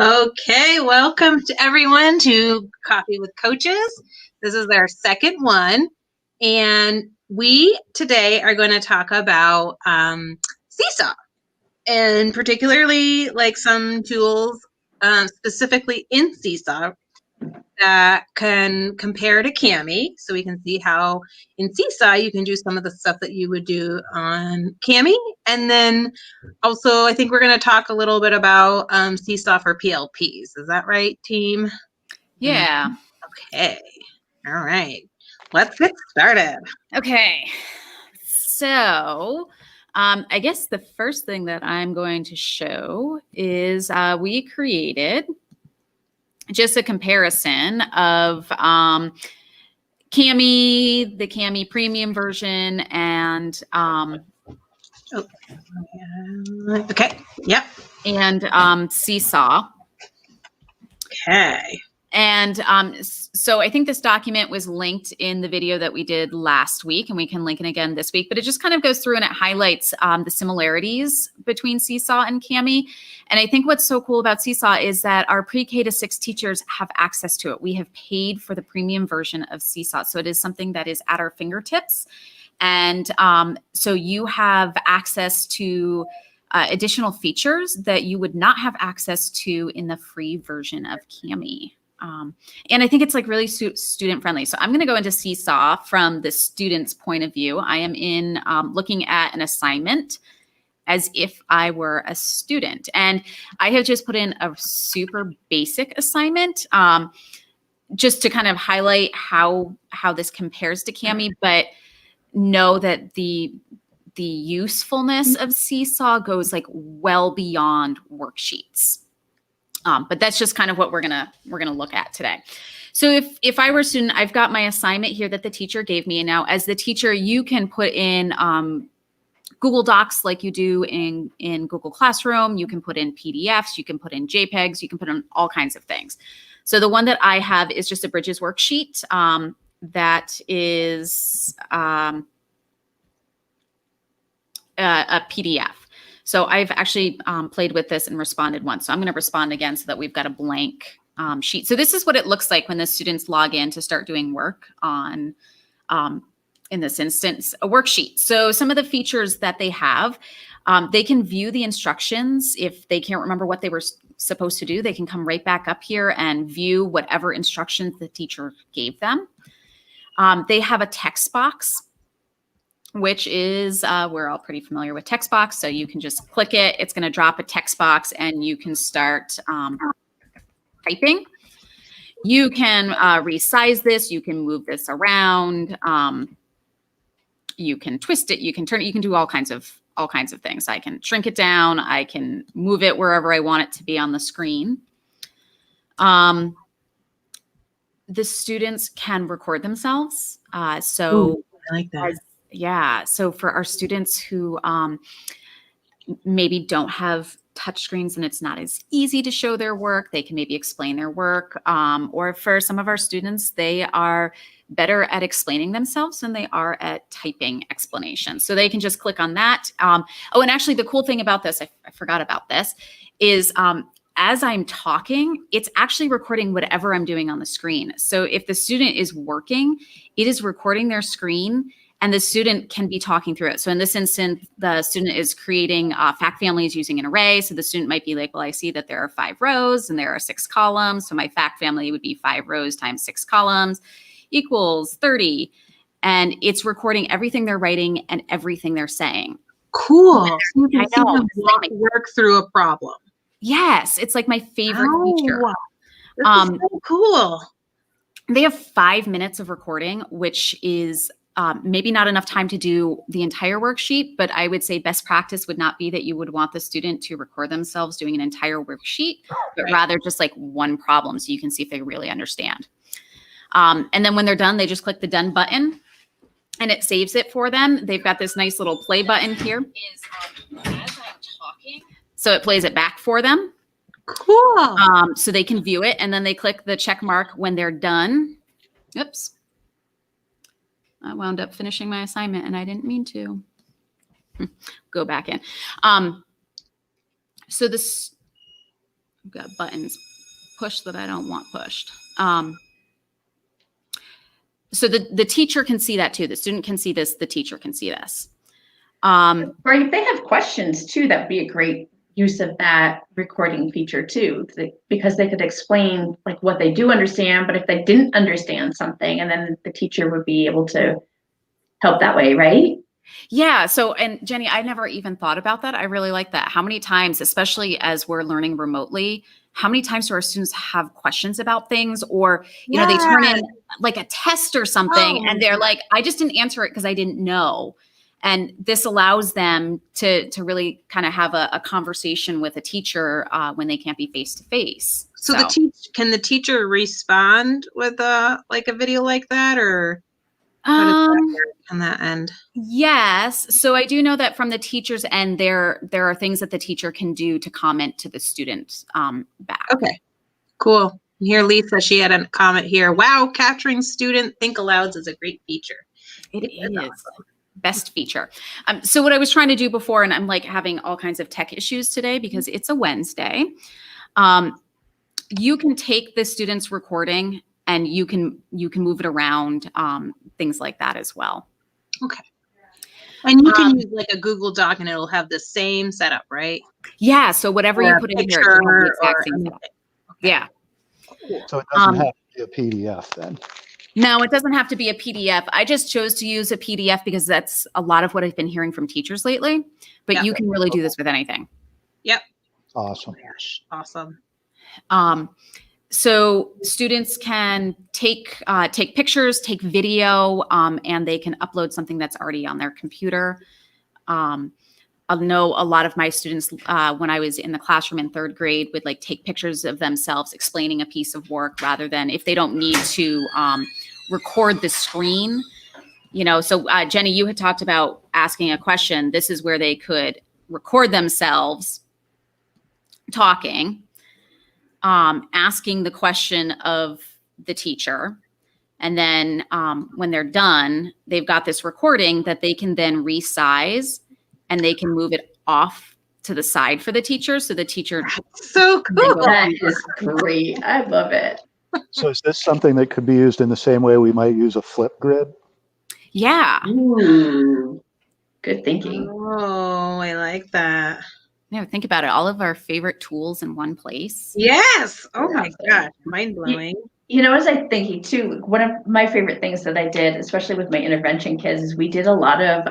Okay, welcome to everyone to Coffee with Coaches. This is our second one, and we today are going to talk about SeeSaw, and particularly like some tools specifically in SeeSaw that can compare to Kami, so we can see how in SeeSaw you can do some of the stuff that you would do on Kami. And then also I think we're going to talk a little bit about SeeSaw for PLPs. Is that right, team? Yeah. Okay. All right. Let's get started. Okay. So I guess the first thing that I'm going to show is we created just a comparison of Kami, the Kami premium version, and okay. Yep. And SeeSaw. Okay. And so I think this document was linked in the video that we did last week, and we can link it again this week, but it just kind of goes through and it highlights the similarities between SeeSaw and Kami. And I think what's so cool about SeeSaw is that our pre-K to 6 teachers have access to it. We have paid for the premium version of SeeSaw. So it is something that is at our fingertips. And so you have access to additional features that you would not have access to in the free version of Kami. And I think it's like really student friendly. So I'm going to go into SeeSaw from the student's point of view. I am in looking at an assignment as if I were a student. And I have just put in a super basic assignment just to kind of highlight how this compares to Kami, but know that the usefulness of SeeSaw goes like well beyond worksheets. But that's just kind of what we're gonna look at today. So if I were a student, I've got my assignment here that the teacher gave me. And now as the teacher, you can put in Google Docs like you do in Google Classroom. You can put in PDFs, you can put in JPEGs, you can put in all kinds of things. So the one that I have is just a Bridges worksheet that is a PDF. So I've actually played with this and responded once. So I'm going to respond again so that we've got a blank sheet. So this is what it looks like when the students log in to start doing work on, in this instance, a worksheet. So some of the features that they have, they can view the instructions. If they can't remember what they were supposed to do, they can come right back up here and view whatever instructions the teacher gave them. They have a text box, which is, we're all pretty familiar with text box. So you can just click it. It's going to drop a text box and you can start typing. You can resize this. You can move this around. You can twist it. You can turn it. You can do all kinds of things. I can shrink it down. I can move it wherever I want it to be on the screen. The students can record themselves. Ooh, I like that. Yeah. So for our students who maybe don't have touch screens and it's not as easy to show their work, they can maybe explain their work. Or for some of our students, they are better at explaining themselves than they are at typing explanations. So they can just click on that. Oh, and actually the cool thing about this, I forgot about this, is as I'm talking, it's actually recording whatever I'm doing on the screen. So if the student is working, it is recording their screen and the student can be talking through it. So in this instance, the student is creating fact families using an array. So the student might be like, well, I see that there are 5 rows and there are 6 columns. So my fact family would be 5 rows times 6 columns equals 30. And it's recording everything they're writing and everything they're saying. Cool. So you can see them work through a problem. Yes. It's like my favorite feature. This is so cool. They have 5 minutes of recording, which is maybe not enough time to do the entire worksheet, but I would say best practice would not be that you would want the student to record themselves doing an entire worksheet, but rather just like one problem so you can see if they really understand. And then when they're done, they just click the done button and it saves it for them. They've got this nice little play button here. As I'm talking, so it plays it back for them. Cool. So they can view it and then they click the check mark when they're done. Oops. I wound up finishing my assignment and I didn't mean to. Go back in. So this I've got buttons pushed that I don't want pushed. So the teacher can see that too. The student can see this. The teacher can see this. Or if they have questions too, that would be a great use of that recording feature too, because they could explain like what they do understand, but if they didn't understand something, and then the teacher would be able to help that way, right? Yeah. So, and Jenny, I never even thought about that. I really like that. How many times, especially as we're learning remotely, how many times do our students have questions about things, or, you know, they turn in like a test or something and they're like, I just didn't answer it because I didn't know. And this allows them to really kind of have a conversation with a teacher when they can't be face to face. So can the teacher respond with a video like that, or how does that work on that end? Yes. So I do know that from the teacher's end, there are things that the teacher can do to comment to the student back. Okay, cool. Here, Lisa, she had a comment here. Wow, capturing student think alouds is a great feature. It is. Awesome. Best feature. So what I was trying to do before, and I'm like having all kinds of tech issues today because it's a Wednesday. You can take the student's recording and you can move it around, things like that as well. Okay. And you can use like a Google Doc and it'll have the same setup, right? Yeah. So whatever you put in here, it can have the exact same setup. Okay. Yeah. So it doesn't have to be a PDF then? No, it doesn't have to be a PDF. I just chose to use a PDF because that's a lot of what I've been hearing from teachers lately. But you can really do this with anything. Yep. Awesome. Oh awesome. So students can take pictures, take video, and they can upload something that's already on their computer. I know a lot of my students, when I was in the classroom in 3rd grade, would like take pictures of themselves explaining a piece of work rather than, if they don't need to record the screen. You know, so Jenny, you had talked about asking a question. This is where they could record themselves talking, asking the question of the teacher. And then when they're done, they've got this recording that they can then resize and they can move it off to the side for the teacher. So the teacher. So cool. That is great. I love it. So is this something that could be used in the same way we might use a flip grid? Yeah. Ooh, good thinking. Oh, I like that. Yeah, think about it. All of our favorite tools in one place. Yes. Oh my gosh. Mind blowing. You know, as I'm thinking too, one of my favorite things that I did, especially with my intervention kids, is we did a lot of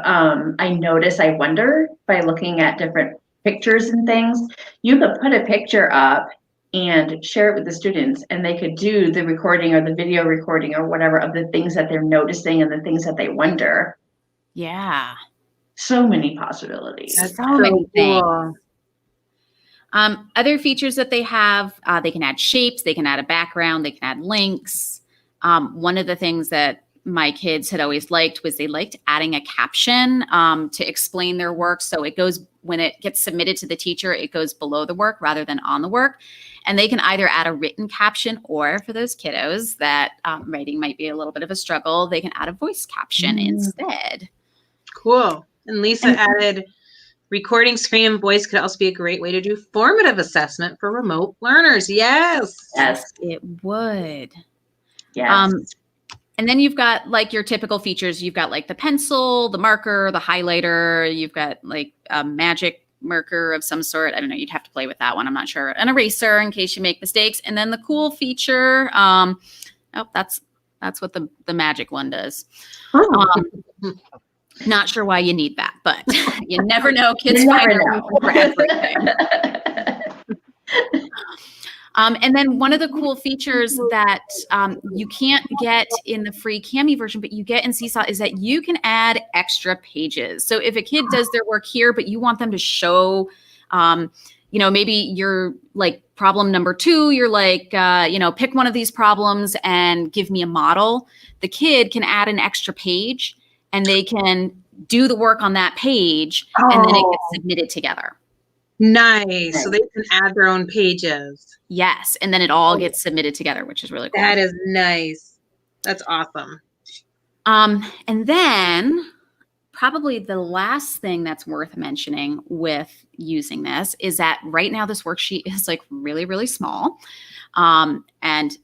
I notice, I wonder, by looking at different pictures and things. You could put a picture up and share it with the students, and they could do the recording or the video recording or whatever of the things that they're noticing and the things that they wonder. Yeah. So many possibilities. That's so many things. Other features that they have, they can add shapes, they can add a background, they can add links. One of the things that my kids had always liked was they liked adding a caption to explain their work. So it goes, when it gets submitted to the teacher, it goes below the work rather than on the work. And they can either add a written caption, or for those kiddos that writing might be a little bit of a struggle, they can add a voice caption instead. Cool. And Lisa added, recording screen and voice could also be a great way to do formative assessment for remote learners. Yes. Yes. It would. Yes. And then you've got like your typical features. You've got like the pencil, the marker, the highlighter. You've got like a magic marker of some sort. I don't know. You'd have to play with that one. I'm not sure. An eraser in case you make mistakes. And then the cool feature. That's what the magic one does. Not sure why you need that, but you never know. Kids find a reason for everything. And then one of the cool features that you can't get in the free Kami version, but you get in SeeSaw, is that you can add extra pages. So if a kid does their work here, but you want them to show, maybe you're like problem number 2, you're like, pick one of these problems and give me a model. The kid can add an extra page and they can do the work on that page and then it gets submitted together. Nice. So they can add their own pages. Yes. And then it all gets submitted together, which is really cool. That is nice. That's awesome. And then probably the last thing that's worth mentioning with using this is that right now this worksheet is like really, really small. And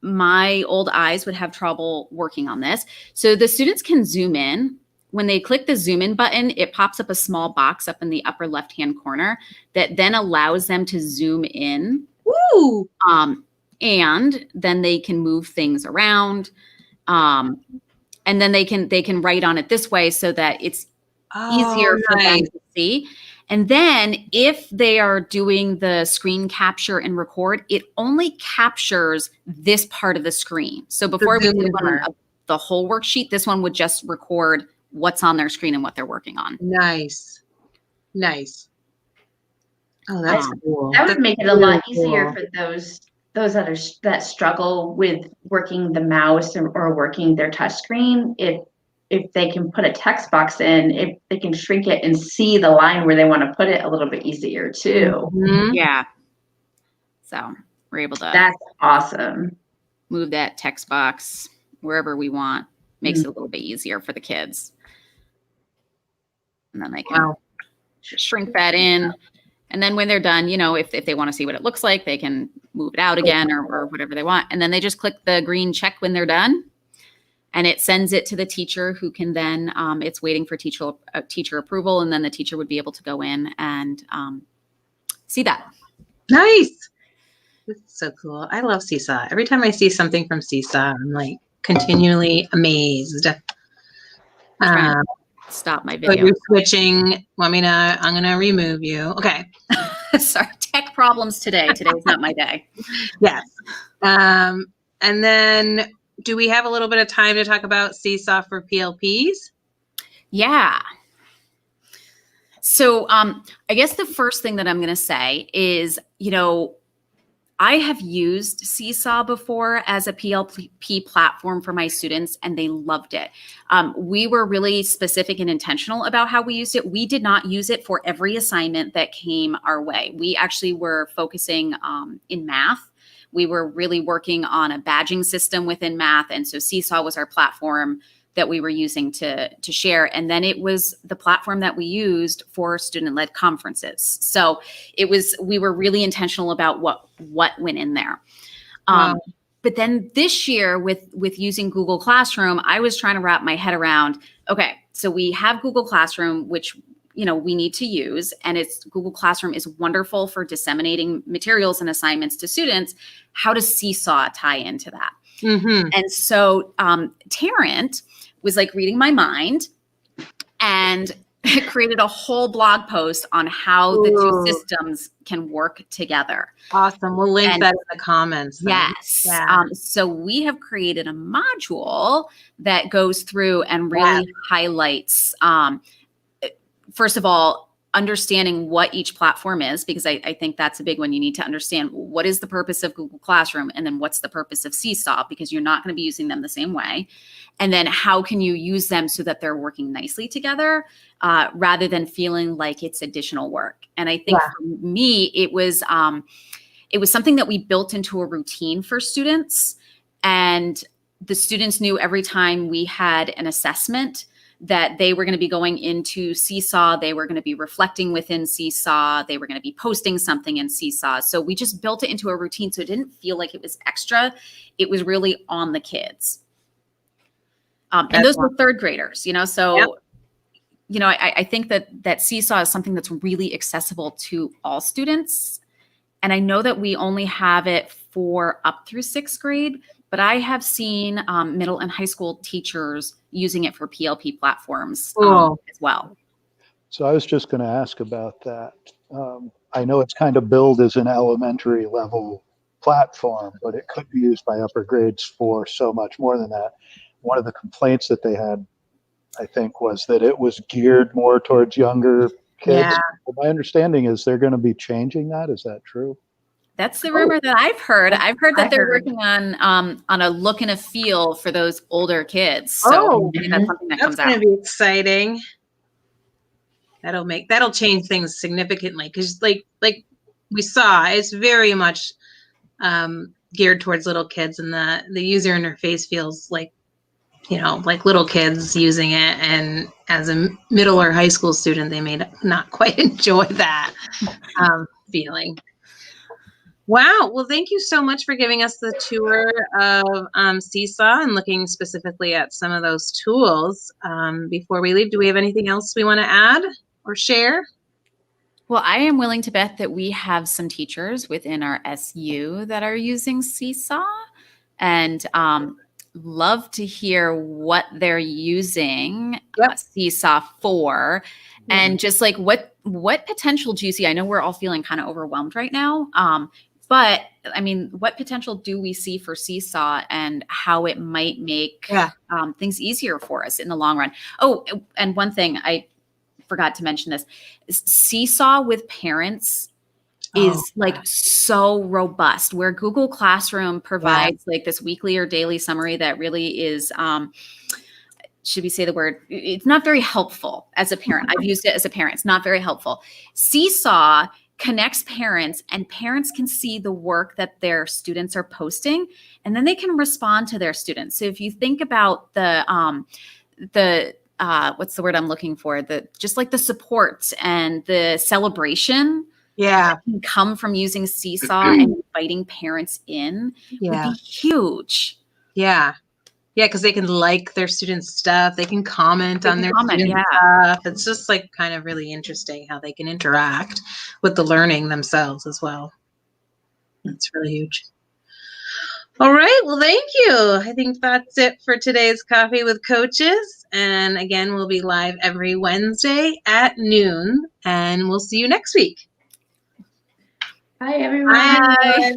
my old eyes would have trouble working on this. So the students can zoom in. When they click the zoom in button, it pops up a small box up in the upper left-hand corner that then allows them to zoom in. Ooh. And then they can move things around. And then they can write on it this way so that it's easier for them to see. And then if they are doing the screen capture and record, it only captures this part of the screen. So before we click on the whole worksheet, this one would just record what's on their screen and what they're working on. Nice. Nice. Oh, that's cool. That would make it a lot easier for those others that struggle with working the mouse or working their touch screen. If they can put a text box in, if they can shrink it and see the line where they want to put it a little bit easier too. Mm-hmm. Yeah. So we're able to. That's awesome. Move that text box wherever we want. Makes it a little bit easier for the kids. And then they can shrink that in. And then when they're done, if they want to see what it looks like, they can move it out again or whatever they want. And then they just click the green check when they're done. And it sends it to the teacher who can then, it's waiting for teacher approval. And then the teacher would be able to go in and see that. Nice. That's so cool. I love SeeSaw. Every time I see something from SeeSaw, I'm like continually amazed. Stop my So video. you're switching. I'm going to remove you. Okay. Sorry, tech problems today. Today's not my day. Yes. And then do we have a little bit of time to talk about SeeSaw for PLPs? Yeah. So I guess the first thing that I'm going to say is, I have used SeeSaw before as a PLP platform for my students, and they loved it. We were really specific and intentional about how we used it. We did not use it for every assignment that came our way. We actually were focusing in math. We were really working on a badging system within math. And so SeeSaw was our platform that we were using to share. And then it was the platform that we used for student-led conferences. So we were really intentional about what went in there. Wow. But then this year with using Google Classroom, I was trying to wrap my head around, okay, so we have Google Classroom, which we need to use, and Google Classroom is wonderful for disseminating materials and assignments to students. How does SeeSaw tie into that? Mm-hmm. And so Tarrant was like reading my mind and created a whole blog post on how the two systems can work together. Awesome. We'll link that in the comments. Then. Yes. Yeah. So we have created a module that goes through and really highlights, first of all, understanding what each platform is, because I think that's a big one. You need to understand what is the purpose of Google Classroom, and then what's the purpose of SeeSaw, because you're not going to be using them the same way. And then how can you use them so that they're working nicely together rather than feeling like it's additional work. And I think for me, it was something that we built into a routine for students. And the students knew every time we had an assessment that they were going to be going into SeeSaw, they were going to be reflecting within SeeSaw, they were going to be posting something in SeeSaw. So we just built it into a routine so it didn't feel like it was extra. It was really on the kids. And those were third graders, so, I think that SeeSaw is something that's really accessible to all students. And I know that we only have it for up through 6th grade, but I have seen middle and high school teachers using it for PLP platforms as well. So I was just going to ask about that. I know it's kind of billed as an elementary level platform, but it could be used by upper grades for so much more than that. One of the complaints that they had, I think, was that it was geared more towards younger kids. Yeah. My understanding is they're going to be changing that. Is that true? That's the rumor that I've heard. I've heard that they're working on a look and a feel for those older kids. So maybe that's something that comes out. That's going to be exciting. That'll change things significantly, because like we saw, it's very much geared towards little kids, and the user interface feels like you know, like little kids using it, and as a middle or high school student, they may not quite enjoy that feeling. Wow. Well, thank you so much for giving us the tour of SeeSaw and looking specifically at some of those tools. Before we leave, do we have anything else we want to add or share? Well, I am willing to bet that we have some teachers within our SU that are using SeeSaw, and love to hear what they're using SeeSaw for, and just like what potential do you see? I know we're all feeling kind of overwhelmed right now, but I mean, what potential do we see for SeeSaw and how it might make things easier for us in the long run? Oh, and one thing I forgot to mention, this SeeSaw with parents is like so robust, where Google Classroom provides like this weekly or daily summary that really is, should we say the word? It's not very helpful as a parent. I've used it as a parent. It's not very helpful. SeeSaw connects parents, and parents can see the work that their students are posting, and then they can respond to their students. So if you think about the what's the word I'm looking for? Just like the support and the celebration that can come from using SeeSaw and inviting parents in would be huge. Yeah, because they can like their students' stuff. They can comment on their students' stuff. It's just like kind of really interesting how they can interact with the learning themselves as well. It's really huge. All right. Well, thank you. I think that's it for today's Coffee with Coaches. And again, we'll be live every Wednesday at noon, and we'll see you next week. Bye, everyone. Bye.